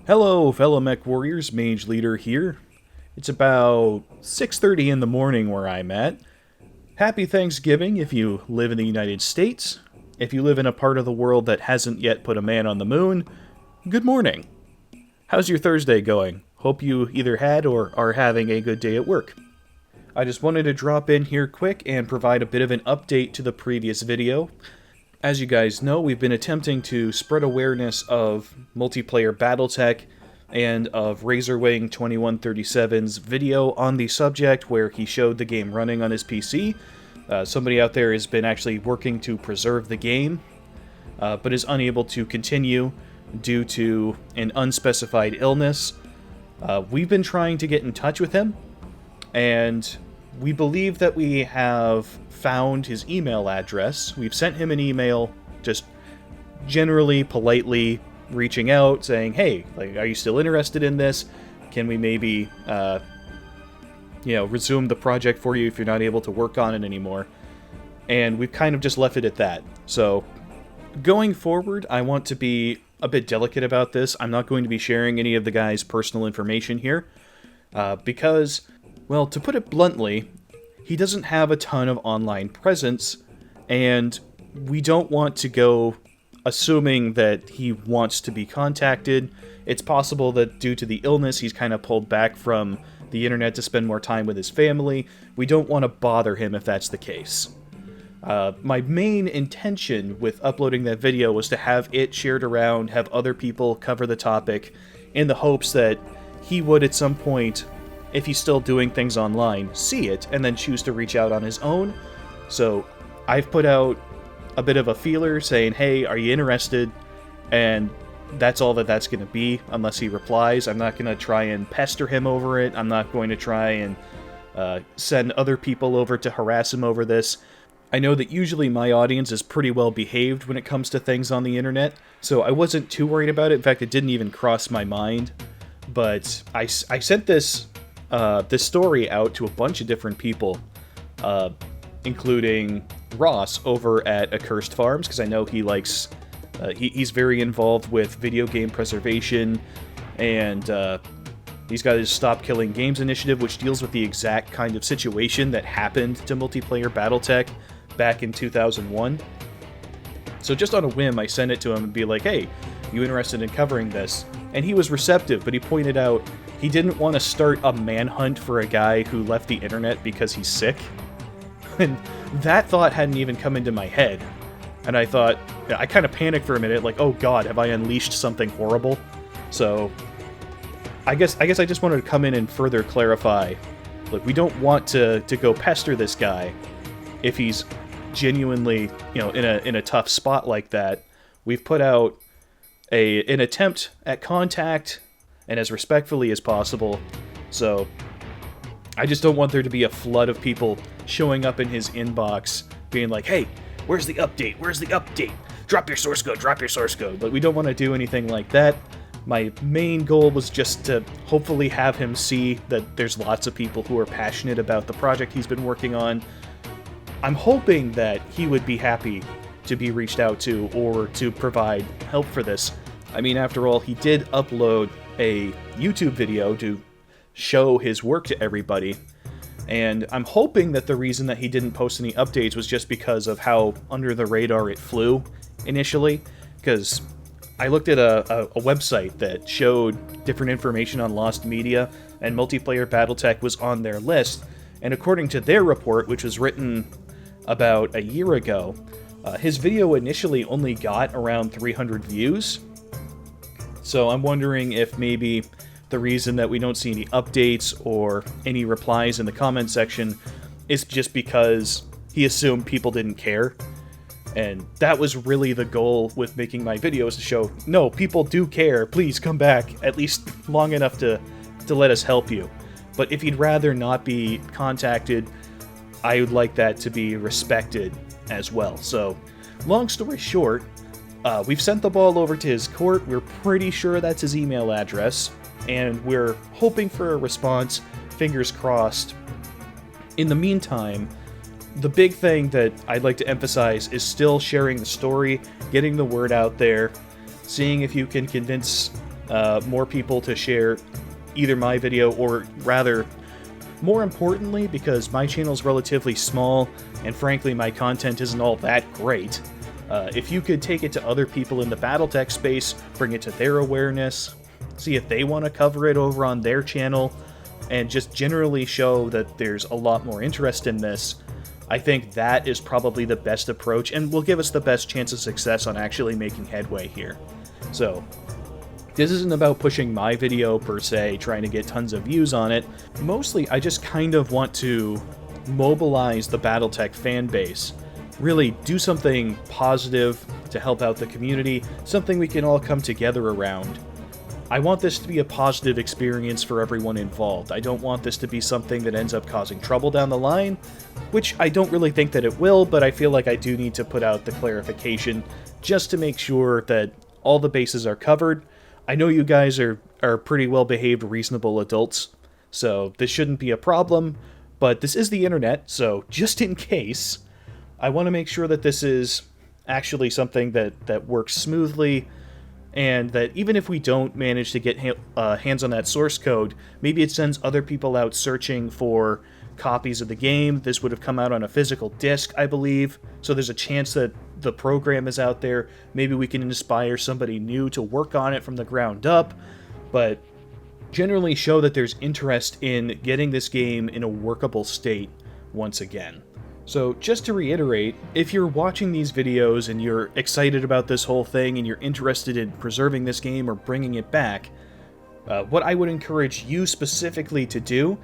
Hello, fellow mech warriors, Mage Leader here. It's about 6:30 in the morning where I'm at. Happy Thanksgiving if you live in the United States. If you live in a part of the world that hasn't yet put a man on the moon, good morning. How's your Thursday going? Hope you either had or are having a good day at work. I just wanted to drop in here quick and provide a bit of an update to the previous video. As you guys know, we've been attempting to spread awareness of multiplayer Battletech and of Razorwing 2137's video on the subject where he showed the game running on his PC. Somebody out there has been actually working to preserve the game, but is unable to continue due to an unspecified illness. We've been trying to get in touch with him, and we believe that we have found his email address. We've sent him an email, just generally, politely reaching out, saying, hey, like, are you still interested in this? Can we maybe, resume the project for you if you're not able to work on it anymore? And we've kind of just left it at that. So, going forward, I want to be a bit delicate about this. I'm not going to be sharing any of the guy's personal information here, because, well, to put it bluntly, he doesn't have a ton of online presence, and we don't want to go assuming that he wants to be contacted. It's possible that due to the illness, he's kind of pulled back from the internet to spend more time with his family. We don't want to bother him if that's the case. My main intention with uploading that video was to have it shared around, have other people cover the topic, in the hopes that he would at some point, if he's still doing things online, see it, and then choose to reach out on his own. So I've put out a bit of a feeler saying, hey, are you interested? And that's all that's going to be, unless he replies. I'm not going to try and pester him over it. I'm not going to try and send other people over to harass him over this. I know that usually my audience is pretty well behaved when it comes to things on the internet, so I wasn't too worried about it. In fact, it didn't even cross my mind. But I sent this story out to a bunch of different people, including Ross over at Accursed Farms, because I know he likes, he's very involved with video game preservation, and he's got his Stop Killing Games initiative, which deals with the exact kind of situation that happened to multiplayer Battletech back in 2001. So just on a whim, I sent it to him and be like, hey, you interested in covering this? And he was receptive, but he pointed out he didn't want to start a manhunt for a guy who left the internet because he's sick. And that thought hadn't even come into my head. And I thought, I kind of panicked for a minute, like, oh god, have I unleashed something horrible? So, I guess I just wanted to come in and further clarify. Look, we don't want to go pester this guy if he's genuinely, in a tough spot like that. We've put out an attempt at contact, and as respectfully as possible. So, I just don't want there to be a flood of people showing up in his inbox, being like, hey, where's the update? Where's the update? Drop your source code, drop your source code. But we don't want to do anything like that. My main goal was just to hopefully have him see that there's lots of people who are passionate about the project he's been working on. I'm hoping that he would be happy to be reached out to or to provide help for this. I mean, after all, he did upload a YouTube video to show his work to everybody, and I'm hoping that the reason that he didn't post any updates was just because of how under the radar it flew initially, because I looked at a website that showed different information on Lost Media, and Multiplayer Battletech was on their list, and according to their report, which was written about a year ago, his video initially only got around 300 views. So I'm wondering if maybe the reason that we don't see any updates or any replies in the comment section is just because he assumed people didn't care. And that was really the goal with making my videos, to show, no, people do care, please come back, at least long enough to let us help you. But if he'd rather not be contacted, I would like that to be respected as well. So, long story short, we've sent the ball over to his court. We're pretty sure that's his email address, and we're hoping for a response, fingers crossed. In the meantime, the big thing that I'd like to emphasize is still sharing the story, getting the word out there, seeing if you can convince more people to share either my video, or rather, more importantly, because my channel is relatively small and frankly my content isn't all that great, if you could take it to other people in the Battletech space, bring it to their awareness, see if they want to cover it over on their channel, and just generally show that there's a lot more interest in this, I think that is probably the best approach and will give us the best chance of success on actually making headway here. So, this isn't about pushing my video per se, trying to get tons of views on it. Mostly, I just kind of want to mobilize the Battletech fan base. Really do something positive to help out the community, something we can all come together around. I want this to be a positive experience for everyone involved. I don't want this to be something that ends up causing trouble down the line, which I don't really think that it will, but I feel like I do need to put out the clarification just to make sure that all the bases are covered. I know you guys are pretty well-behaved, reasonable adults, so this shouldn't be a problem, but this is the internet, so just in case, I want to make sure that this is actually something that works smoothly, and that even if we don't manage to get hands on that source code, maybe it sends other people out searching for copies of the game. This would have come out on a physical disc, I believe, so there's a chance that the program is out there. Maybe we can inspire somebody new to work on it from the ground up, but generally show that there's interest in getting this game in a workable state once again. So just to reiterate, if you're watching these videos and you're excited about this whole thing and you're interested in preserving this game or bringing it back, what I would encourage you specifically to do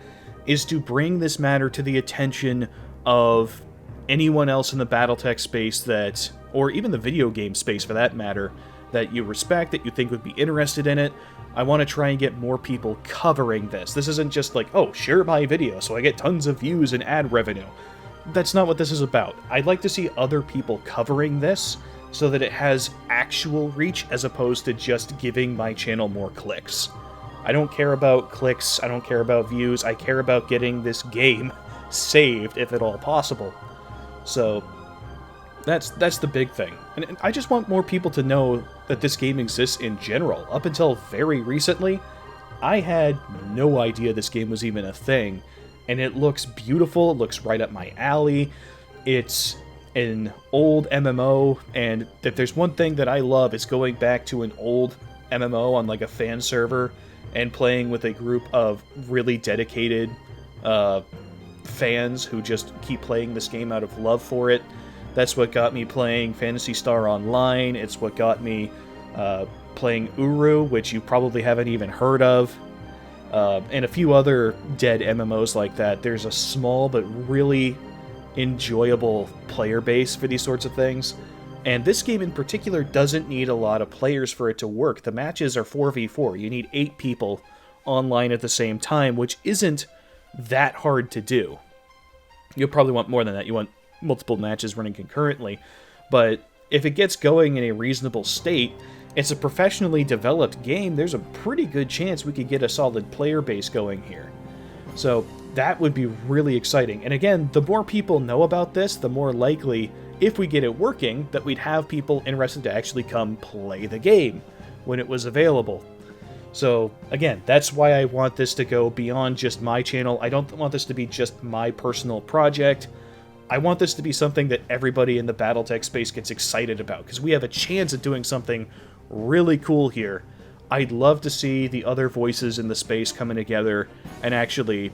is to bring this matter to the attention of anyone else in the Battletech space that, or even the video game space for that matter, that you respect, that you think would be interested in it. I want to try and get more people covering this. This isn't just like, oh, share my video so I get tons of views and ad revenue. That's not what this is about. I'd like to see other people covering this so that it has actual reach as opposed to just giving my channel more clicks. I don't care about clicks, I don't care about views, I care about getting this game saved if at all possible. So that's the big thing. And I just want more people to know that this game exists in general. Up until very recently, I had no idea this game was even a thing. And it looks beautiful, it looks right up my alley. It's an old MMO, and if there's one thing that I love, it's going back to an old MMO on like a fan server and playing with a group of really dedicated fans who just keep playing this game out of love for it. That's what got me playing Phantasy Star Online. It's what got me playing Uru, which you probably haven't even heard of. And a few other dead MMOs like that. There's a small but really enjoyable player base for these sorts of things. And this game in particular doesn't need a lot of players for it to work. The matches are 4v4. You need 8 people online at the same time, which isn't that hard to do. You'll probably want more than that. You want multiple matches running concurrently. But if it gets going in a reasonable state, it's a professionally developed game, there's a pretty good chance we could get a solid player base going here. So that would be really exciting. And again, the more people know about this, the more likely, if we get it working, that we'd have people interested to actually come play the game when it was available. So again, that's why I want this to go beyond just my channel. I don't want this to be just my personal project. I want this to be something that everybody in the Battletech space gets excited about, because we have a chance at doing something really cool here. I'd love to see the other voices in the space coming together and actually,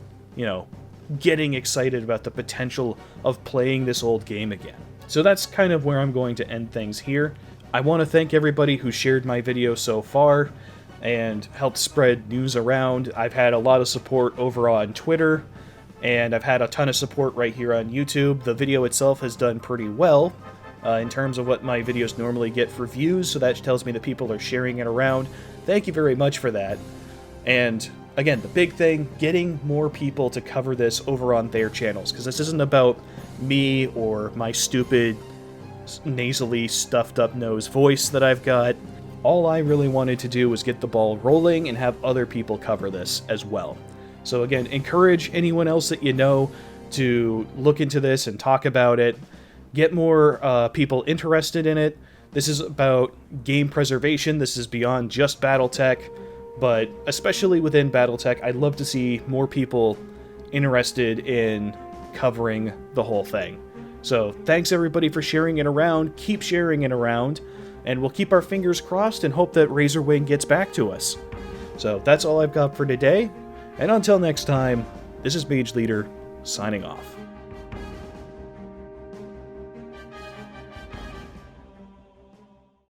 getting excited about the potential of playing this old game again. So that's kind of where I'm going to end things here. I want to thank everybody who shared my video so far and helped spread news around. I've had a lot of support over on Twitter, and I've had a ton of support right here on YouTube. The video itself has done pretty well in terms of what my videos normally get for views, so that tells me that people are sharing it around. Thank you very much for that. And again, the big thing, getting more people to cover this over on their channels, because this isn't about me or my stupid, nasally, stuffed-up nose voice that I've got. All I really wanted to do was get the ball rolling and have other people cover this as well. So again, encourage anyone else that you know to look into this and talk about it. Get more people interested in it. This is about game preservation. This is beyond just BattleTech, but especially within BattleTech, I'd love to see more people interested in covering the whole thing. So thanks everybody for sharing it around. Keep sharing it around, and we'll keep our fingers crossed and hope that Razorwing gets back to us. So that's all I've got for today, and until next time, this is Mage Leader, signing off.